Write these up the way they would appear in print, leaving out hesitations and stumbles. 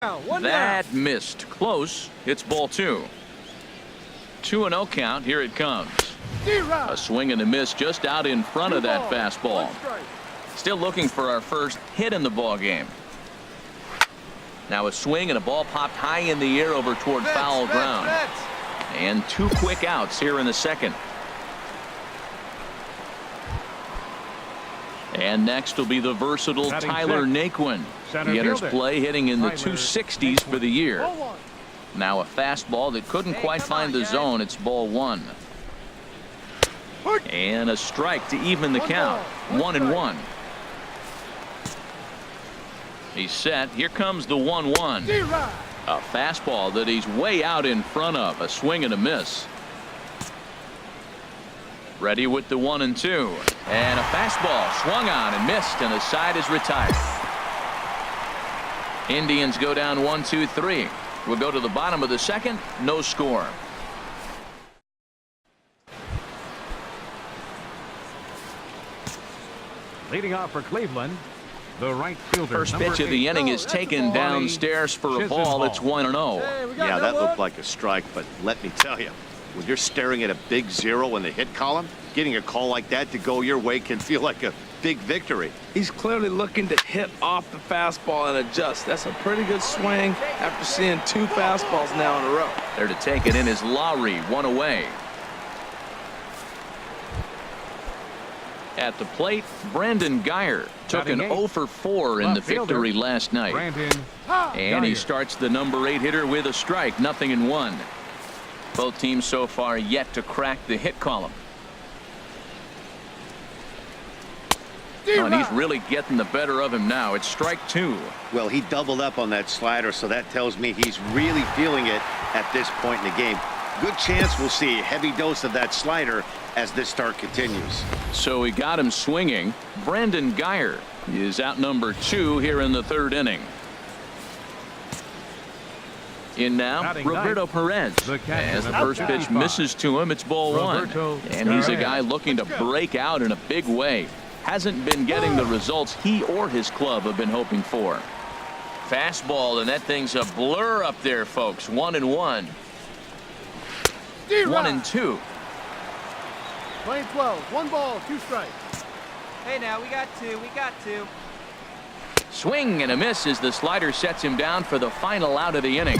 That missed. Close. It's ball 2. 2-0 count. Here it comes. A swing and a miss just out in front of that fastball. Still looking for our first hit in the ball game. Now a swing and a ball popped high in the air over toward foul ground. And 2 quick outs here in the second. And next will be the versatile Tyler Naquin. He enters play hitting in the 260s for the year. Now a fastball that couldn't quite find the zone. It's ball 1. And a strike to even the count. 1-1. He's set. Here comes the 1-1. A fastball that he's way out in front of. A swing and a miss. Ready with the 1-2. And a fastball swung on and missed, and the side is retired. Indians go down 1-2-3. We'll go to the bottom of the second. No score. Leading off for Cleveland, the right fielder. First pitch of the inning is taken downstairs for a ball. It's 1-0. Yeah, that looked like a strike, but let me tell you, when you're staring at a big 0 in the hit column, getting a call like that to go your way can feel like a big victory. He's clearly looking to hit off the fastball and adjust. That's a pretty good swing after seeing 2 fastballs now in a row. There to take it in is Lowry, 1 away. At the plate, Brandon Guyer took an 0 for 4 in the victory last night. And he starts the number 8 hitter with a strike. 0-1. Both teams so far yet to crack the hit column. Oh, and he's really getting the better of him now. It's strike 2. Well, he doubled up on that slider, so that tells me he's really feeling it at this point in the game. Good chance we'll see a heavy dose of that slider as this start continues. So we got him swinging. Brandon Guyer is out number 2 here in the 3rd inning. In now, Roberto Perez. As the first pitch misses to him, it's ball 1. And he's a guy looking to break out in a big way. Hasn't been getting the results he or his club have been hoping for. Fastball, and that thing's a blur up there, folks. 1-1. 1-2. Playing 12. 1 ball, 2 strikes. Hey, now we got 2. We got 2. Swing and a miss as the slider sets him down for the final out of the inning.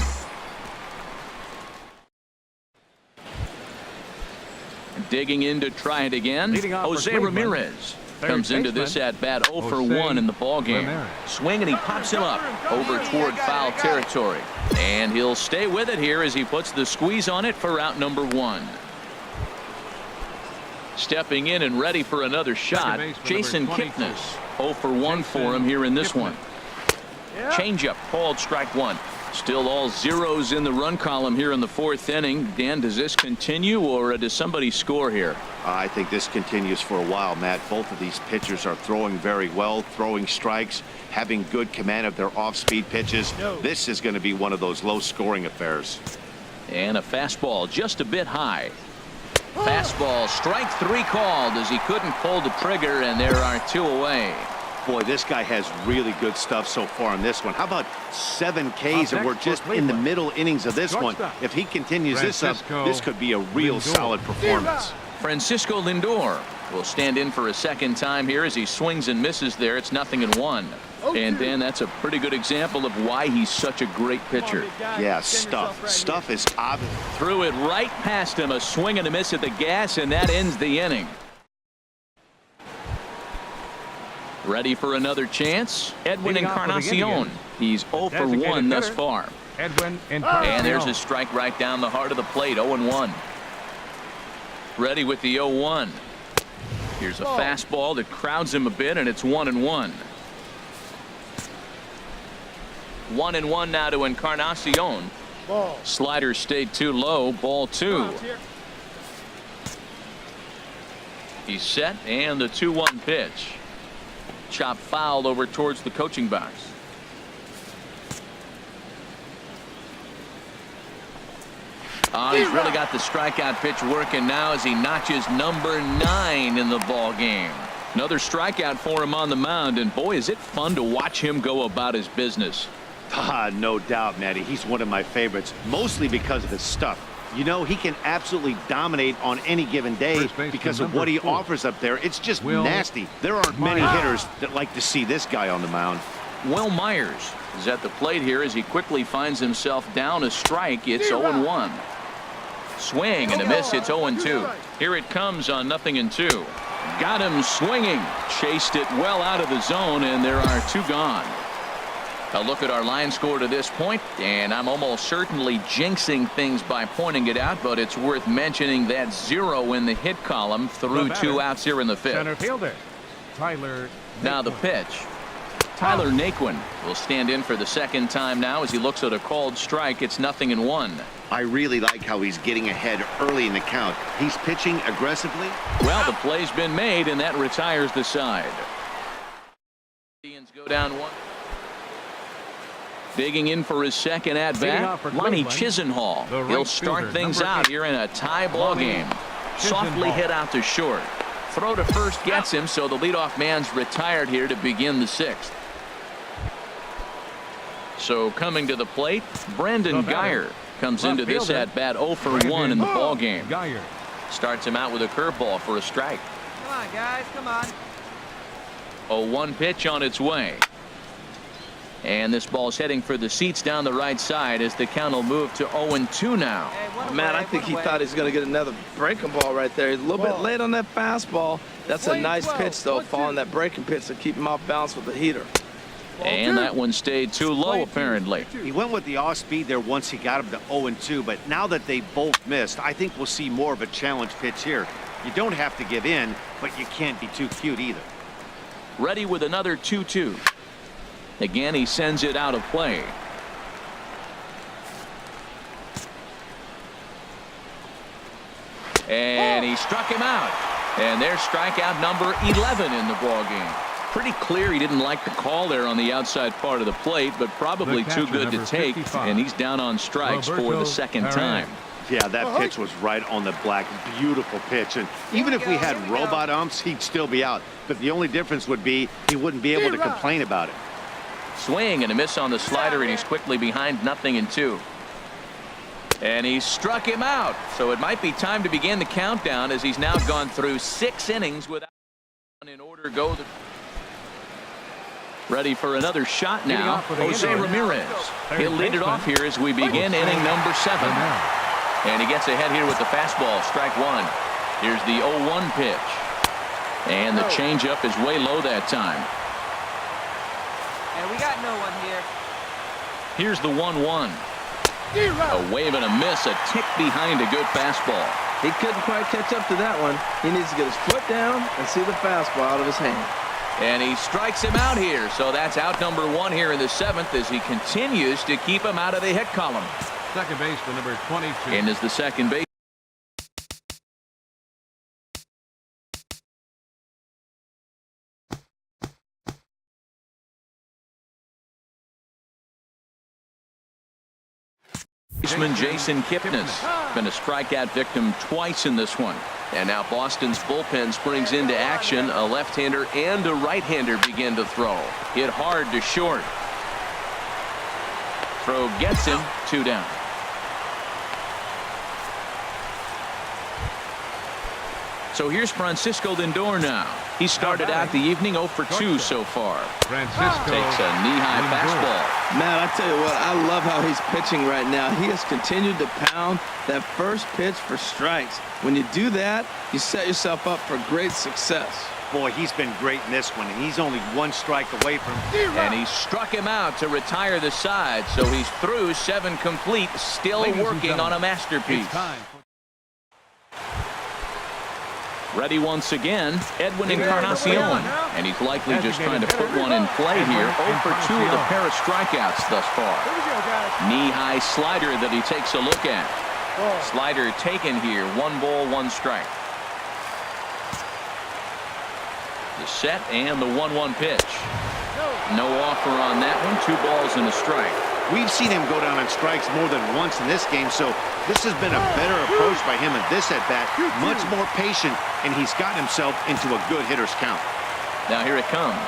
Digging in to try it again, Jose Ramirez comes into this at bat 0 for 1 in the ball game. Swing and he pops him up over toward foul territory, and he'll stay with it here as he puts the squeeze on it for out number 1. Stepping in and ready for another shot, Jason Kipnis. 0 for 1 for him here in this one. Changeup called strike 1. Still all zeros in the run column here in the 4th inning. Dan, does this continue, or does somebody score here? I think this continues for a while, Matt. Both of these pitchers are throwing very well, throwing strikes, having good command of their off-speed pitches. This is going to be one of those low-scoring affairs. And a fastball just a bit high. Fastball, strike 3 called as he couldn't pull the trigger, and there are 2 away. Boy, this guy has really good stuff so far in this one. How about 7 Ks, and we're just in the middle innings of this one. If he continues this up, this could be a real solid performance. Francisco Lindor will stand in for a second time here as he swings and misses there. It's 0-1. And Dan, that's a pretty good example of why he's such a great pitcher. Yeah, stuff is obvious. Threw it right past him, a swing and a miss at the gas, and that ends the inning. Ready for another chance? Edwin Encarnacion. He's 0 for 1 thus far. And there's a strike right down the heart of the plate. 0-1. Ready with the 0-1. Here's a fastball that crowds him a bit, and it's 1-1. 1-1 now to Encarnacion. Slider stayed too low. Ball 2. He's set, and the 2-1 pitch. Chop fouled over towards the coaching box. He's really got the strikeout pitch working now as he notches number 9 in the ball game. Another strikeout for him on the mound, and boy, is it fun to watch him go about his business. No doubt, Matty. He's one of my favorites, mostly because of his stuff. You know, he can absolutely dominate on any given day because of what he offers up there. It's just nasty. There aren't many hitters that like to see this guy on the mound. Will Myers is at the plate here as he quickly finds himself down a strike. It's 0-1. Swing and a miss. It's 0-2. Here it comes on 0-2. Got him swinging. Chased it well out of the zone, and there are 2 gone. A look at our line score to this point, and I'm almost certainly jinxing things by pointing it out, but it's worth mentioning that 0 in the hit column through 2 outs here in the 5th. Center fielder, Tyler. Now the pitch. Tyler Naquin will stand in for the second time now as he looks at a called strike. It's 0-1. I really like how he's getting ahead early in the count. He's pitching aggressively. Well, the play's been made, and that retires the side. Indians go down 1. Digging in for his second at-bat, Lonnie Chisenhall. He'll start things out here in a tie ball game. Softly hit out to short. Throw to first gets him, so the leadoff man's retired here to begin the 6th. So coming to the plate, Brandon Geyer comes into this at-bat 0 for 1 in the ball game. Starts him out with a curveball for a strike. Come on, guys, come on. 0-1 pitch on its way. And this ball's heading for the seats down the right side as the count will move to 0-2 now. Hey, Man, I think he thought he was going to get another breaking ball right there. He's a little bit late on that fastball. That's a nice pitch, though, following that breaking pitch to keep him off balance with the heater. And that one stayed too low, apparently. He went with the off speed there once he got him to 0-2, but now that they both missed, I think we'll see more of a challenge pitch here. You don't have to give in, but you can't be too cute either. Ready with another 2-2. Again, he sends it out of play. And he struck him out. And there's strikeout number 11 in the ball game. Pretty clear he didn't like the call there on the outside part of the plate, but probably too good to take. 55. And he's down on strikes for the second time. Yeah, that pitch was right on the black. Beautiful pitch. And even if we had robot umps, he'd still be out. But the only difference would be he wouldn't be able to complain about it. Swing and a miss on the slider, and he's quickly behind 0-2. And he struck him out. So it might be time to begin the countdown as he's now gone through 6 innings without in order to go. Ready for another shot now. Jose Ramirez. He'll lead it off here as we begin inning number 7. And he gets ahead here with the fastball. Strike 1. Here's the 0-1 pitch. And the changeup is way low that time. And we got no one here. Here's the 1-1. A wave and a miss, a tick behind a good fastball. He couldn't quite catch up to that one. He needs to get his foot down and see the fastball out of his hand. And he strikes him out here. So that's out number 1 here in the 7th as he continues to keep him out of the hit column. Second baseman number 22. And is the second base. Baseman Jason Kipnis been a strikeout victim twice in this one. And now Boston's bullpen springs into action. A left-hander and a right-hander begin to throw. Hit hard to short. Throw gets him. 2 down. So here's Francisco Lindor now. He started out the evening 0 for 2 so far. Francisco takes a knee-high fastball. Man, I tell you what, I love how he's pitching right now. He has continued to pound that first pitch for strikes. When you do that, you set yourself up for great success. Boy, he's been great in this one, and he's only 1 strike away from. And he struck him out to retire the side, so he's through 7 complete, still working on a masterpiece. Ready once again, Edwin Encarnacion. And he's likely just trying to put one in play here. 0 for 2 with a pair of strikeouts thus far. Knee-high slider that he takes a look at. Slider taken here. 1 ball, 1 strike. The set and the 1-1 pitch. No offer on that one. 2 balls and a strike. We've seen him go down on strikes more than once in this game, so this has been a better approach by him in this at-bat. Much more patient, and he's gotten himself into a good hitter's count. Now here it comes.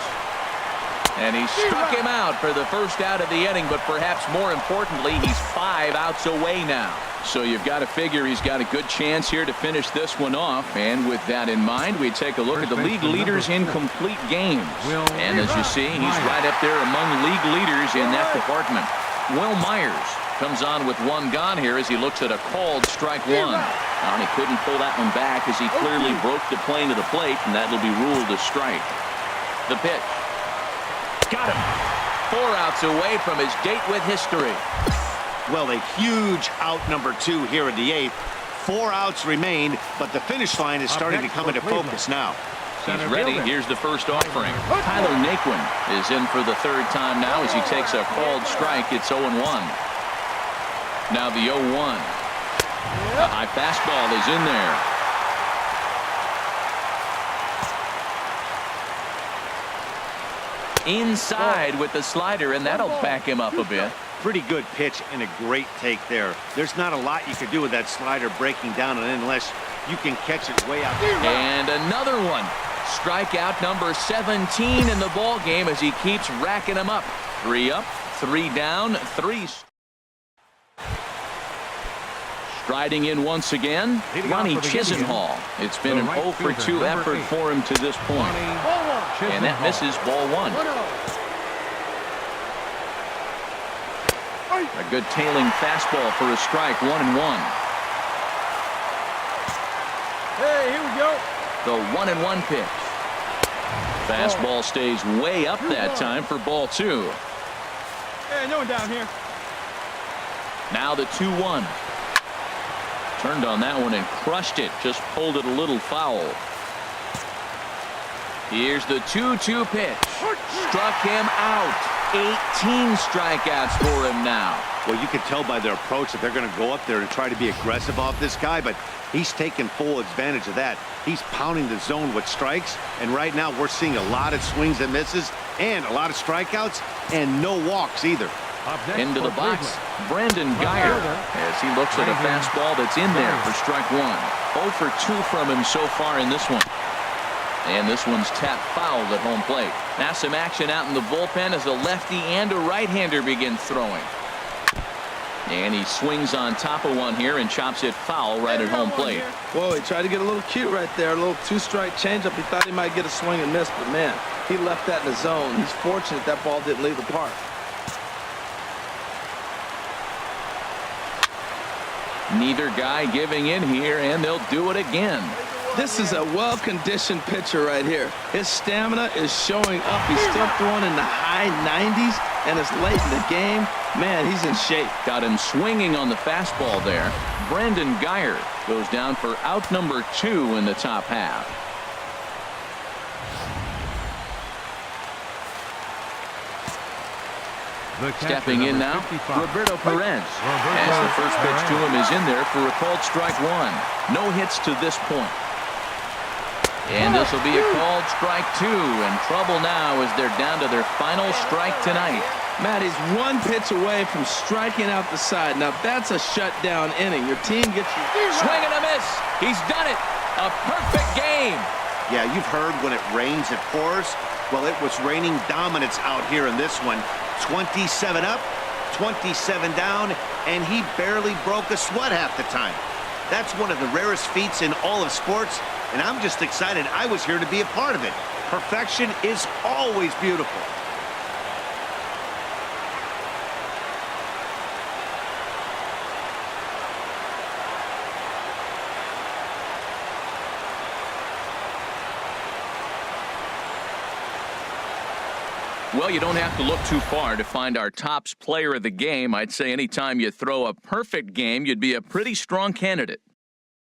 And he struck him out for the first out of the inning, but perhaps more importantly, he's 5 outs away now. So you've got to figure he's got a good chance here to finish this one off. And with that in mind, we take a look at the league leaders in complete games. And as you see, he's right up there among league leaders in that department. Will Myers comes on with 1 gone here as he looks at a called strike 1. And he couldn't pull that one back as he clearly broke the plane to the plate, and that'll be ruled a strike. The pitch. Got him. 4 outs away from his date with history. Well, a huge out number 2 here in the 8th. 4 outs remain, but the finish line is starting to come into focus now. He's ready. Here's the first offering. Tyler Naquin is in for the 3rd time now as he takes a called strike. It's 0-1. Now the 0-1. A high fastball is in there. Inside with the slider, and that'll back him up a bit. Pretty good pitch and a great take there. There's not a lot you can do with that slider breaking down and in unless you can catch it way out there. And another one. Strikeout number 17 in the ball game as he keeps racking them up. 3 up, 3 down, 3. Striding in once again, Ronnie Chisenhall. It's been an 0 for 2 effort for him to this point. And that misses ball 1. A good tailing fastball for a strike, 1-1. Hey, here we go. The 1-1 pitch. Fastball stays way up that time for ball 2. Hey, no one down here. Now the 2-1. Turned on that one and crushed it. Just pulled it a little foul. Here's the 2-2 pitch. Struck him out. 18 strikeouts for him now. Well, you can tell by their approach that they're going to go up there and try to be aggressive off this guy, but he's taking full advantage of that. He's pounding the zone with strikes, and right now we're seeing a lot of swings and misses and a lot of strikeouts and no walks either. Into the box, Brandon Guyer, as he looks at a fastball that's in there for strike 1. 0 for 2 from him so far in this one. And this one's tapped foul at home plate. Now some action out in the bullpen as a lefty and a right-hander begin throwing. And he swings on top of one here and chops it foul right at home plate. Whoa, he tried to get a little cute right there. A little 2-strike changeup. He thought he might get a swing and miss, but man, he left that in the zone. He's fortunate that ball didn't leave the park. Neither guy giving in here, and they'll do it again. This is a well-conditioned pitcher right here. His stamina is showing up. He's still throwing in the high 90s, and it's late in the game. Man, he's in shape. Got him swinging on the fastball there. Brandon Guyer goes down for out number 2 in the top half. Stepping in now, Roberto Perez. As the first pitch to him is in there for a called strike 1. No hits to this point. And this will be a called strike 2. In trouble now as they're down to their final strike tonight. Matt, he's 1 pitch away from striking out the side. Now that's a shutdown inning. Your team gets you. Swing and a miss. He's done it. A perfect game. Yeah, you've heard when it rains, it pours. Well, it was raining dominance out here in this one. 27 up, 27 down, and he barely broke a sweat half the time. That's one of the rarest feats in all of sports, and I'm just excited I was here to be a part of it. Perfection is always beautiful. Well, you don't have to look too far to find our tops player of the game. I'd say anytime you throw a perfect game, you'd be a pretty strong candidate.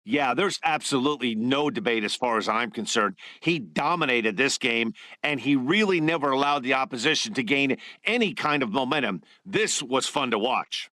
Yeah, there's absolutely no debate as far as I'm concerned. He dominated this game, and he really never allowed the opposition to gain any kind of momentum. This was fun to watch.